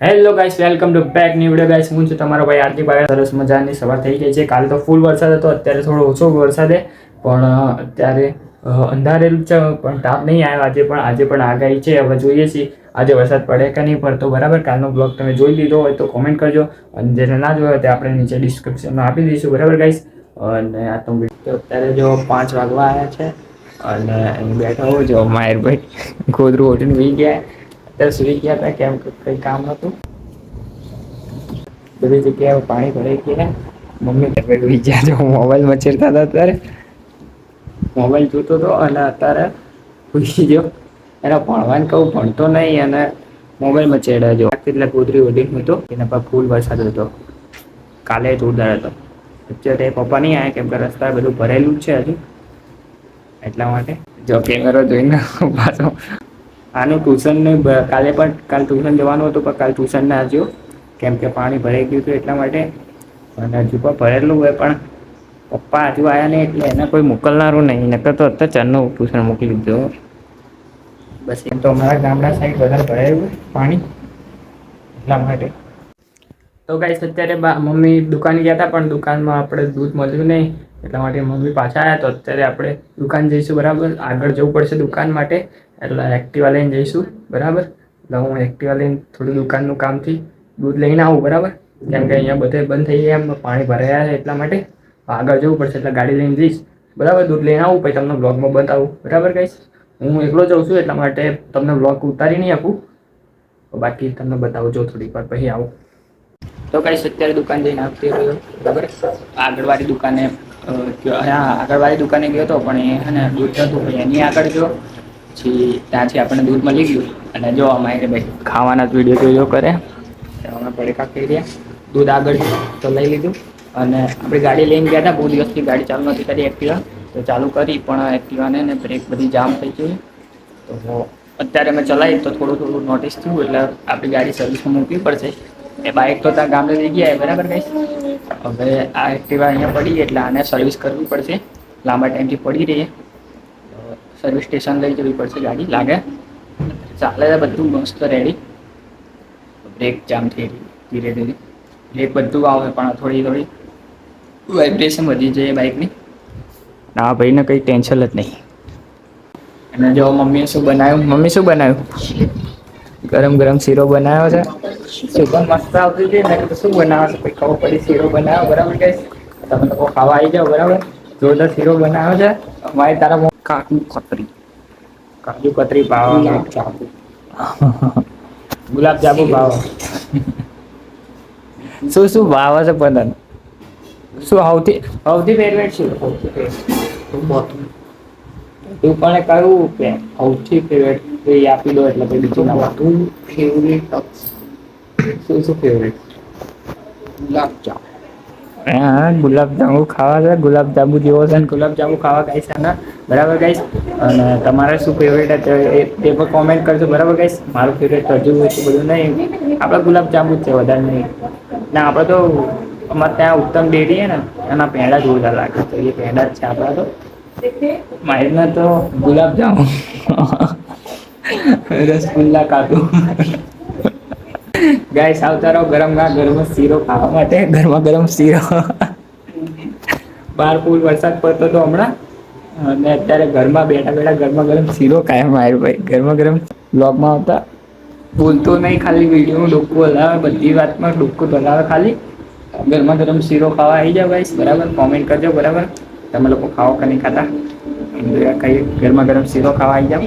Hello guys, welcome to back new video guys. હું છું તમારો ભાઈ આરતી ભાઈ. સરસ મજાની સવાર થઈ ગઈ છે. કાલે તો ફૂલ વરસાદ હતો, અત્યારે થોડો ઓછો વરસાદ છે, પણ અત્યારે અંધારેલું છે, પણ તાપ નહીં આવ્યો આજે. પણ આજે પણ આગાહી છે, હવે જોઈએ છીએ આજે વરસાદ પડે કે નહીં પડતો. બરાબર, કાલનો બ્લોગ તમે જોઈ લીધો હોય તો કોમેન્ટ કરજો, અને જેને ના જોયો હોય તે આપણે નીચે ડિસ્ક્રિપ્શનમાં આપી દઈશું. બરાબર ગાઈસ, અને આ તો અત્યારે જો 5 વાગવા આવ્યા છે, અને અહીં બેઠા હો જો માયરભાઈ ગોદરું ઓઢીને સુઈ ગયા. અત્યારે સુઈ ગયા હતા, કેમ કે કંઈ કામ નહોતું. બધી જગ્યાએ પાણી ભરાઈ ગયા. મમ્મી તમે વિચાર જો મોબાઈલ મચેરતા હતા, અત્યારે મોબાઈલ જોતો હતો, અને અત્યારે ભૂલી ગયો. એને ભણવાનું કહું, ભણતો નહીં, અને મોબાઈલ મચેડ્યા જો. એટલે ગોદરી ઓઢીને હતો, એના પર ફૂલ વરસાદ હતો. કાલે જોરદાર હતો. અત્યારે પપ્પા નહીં આવ્યા, કેમ કે રસ્તા બધું ભરેલું જ છે હજુ, એટલા માટે. જો કેમેરો જોઈને પાછો આનું ટ્યુશન નહીં, કાલે પણ કાલ ટ્યુશન જવાનું હતું, પણ કાલ ટ્યુશન ના આવ્યો, કેમ કે પાણી ભરાઈ ગયું હતું એટલા માટે. અને હજુ પણ ભરેલું હોય, પણ પપ્પા હજુ આવ્યા નહીં, એટલે એને કોઈ મોકલનારું નહીં. નકર તો અત્યારે ચારનું ટ્યુશન મોકલી દીધો. બસ એમ તો અમારા ગામડા સાઈડ વધારે ભરાયું પાણી, એટલા માટે. તો ગાઈસ, અત્યારે મમ્મી દુકાને ગયા હતા, પણ દુકાનમાં આપણે દૂધ મળ્યું નહીં, એટલા માટે મમ્મી પાછા આવ્યા. તો અત્યારે આપણે દુકાન જઈશું. બરાબર, આગળ જવું પડશે દુકાન માટે, એટલે એક્ટિવા લઈને જઈશું. બરાબર, એટલે હું એક્ટિવા લઈને થોડું દુકાનનું કામથી દૂધ લઈને આવું. બરાબર, કેમ કે અહીંયા બધે બંધ થઈ ગયા, એમ પાણી ભરાયા છે, એટલા માટે આગળ જવું પડશે. એટલે ગાડી લઈને જઈશ. બરાબર, દૂધ લઈને આવું, પછી તમને બ્લોગમાં બતાવું. બરાબર ગાઈસ, હું એકલો જાઉં છું, એટલા માટે તમને બ્લોગ ઉતારી નહીં આપું, બાકી તમને બતાવજો થોડીક વાર પછી આવું. તો ગાઈસ, અત્યારે દુકાન જઈને આવતી રહ્યો. બરાબર, આગળવાળી દુકાને આગળવાળી દુકાને ગયો હતો, પણ એ હે ને દૂધ નહોતું, એની આગળ ગયો, પછી ત્યાંથી આપણને દૂધ મળી ગયું. અને જો અમારે ભાઈ ખાવાના જ વિડીયો જોયો કરે, અમે પડીકા ખાઈ રહ્યા. દૂધ આગળ તો લઈ લીધું, અને આપણી ગાડી લઈને ગયા હતા. બહુ દિવસથી ગાડી ચાલુ નથી કરી એક્ટિવા, તો ચાલુ કરી, પણ એક્ટિવાને ને બ્રેક બધી જામ થઈ ગઈ. તો અત્યારે મેં ચલાવી તો થોડું થોડું નોટિસ થયું, એટલે આપણી ગાડી સર્વિસમાં મૂકવી પડશે. એ બાઇક તો ત્યાં ગામડે લઈ ગયા. બરાબર ગાઈસ, હવે આ એક્ટિવા અહીંયા પડી, એટલે આને સર્વિસ કરવી પડશે. લાંબા ટાઈમથી પડી રહીએ, સર્વિસ સ્ટેશન લઈ જવી પડશે. ગાડી લાગે ચાલે છે બધું મસ્ત રેડી. બ્રેક જામ થઈ રહી ધીરે ધીરે, બ્રેક બધું આવે, પણ થોડી થોડી વાઇબ્રેશન વધી જાય બાઇકની. ના ભાઈને કંઈ ટેન્શન જ નહીં. અને જો મમ્મીએ શું બનાવ્યું, મમ્મી શું બનાવ્યું? ગરમ ગરમ શીરો બનાવ્યો છે. સુગંધ મસ્ત આવતી હતી ને, શું બનાવે છે કંઈ ખબર પડી. શીરો બનાવ્યો. બરાબર ગાઈસ, તમે લોકો ખાવા આવી જાઓ. બરાબર, જોરદાર શીરો બનાવ્યો છે. અમારે તારા કાજુ કતરી, કાજુ કતરી ભાવ, ગુલાબ જાંબુ ભાવ. શું શું ભાવ છે પતંગ? શું સૌથી સૌથી ફેવરેટ છે? સૌથી ફેવરેટ તું પણ કહ્યું કે સૌથી ફેવરેટ એ આપી દો, એટલે પછી બીજું ના બધું ફેવરેટ. શું શું ફેવરેટ? ગુલાબ જાંબુ. હા, ગુલાબજાંબુ ખાવા છે. ગુલાબજાંબુ જેવો છે, ગુલાબજાંબુ ખાવા ગાઈસ આના. બરાબર ગાઈસ, અને તમારે શું ફેવરેટ છે એ પણ કોમેન્ટ કરજો. બરાબર ગાઈસ, મારું ફેવરેટ હજુ એટલું બધું નહીં, આપણે ગુલાબજાંબુ જ છે, વધારે નહીં. ના, આપણે તો અમારે ત્યાં ઉત્તમ ડેરી છે ને, એના પેંડા જોરદાર લાગે, તો એ પેંડા જ છે આપણા તો. માહિતના તો ગુલાબજાંબુ, રસગુલ્લા કાજુ. ગાઈસ, આવતા રહો ગરમ શીરો ખાવા માટે. ગરમા ગરમ શીરો. બહાર ફૂલ વરસાદ પડતો હતો હમણાં, અને અત્યારે ઘરમાં બેઠા બેઠા ગરમા ગરમ શીરો કાયમ આવ્યો ભાઈ. ગરમા ગરમ બ્લોગમાં આવતા બોલતો નહીં, ખાલી વિડીયોમાં ડોકું હલાવે, બધી વાતમાં ડોકું હલાવે ખાલી. ગરમા ગરમ શીરો ખાવા આવી જાવ ગાઈસ. બરાબર, કોમેન્ટ કરજો. બરાબર, તમે લોકો ખાઓ કે નહીં ખાતા, કઈ ગરમા ગરમ શીરો ખાવા આવી જાવ.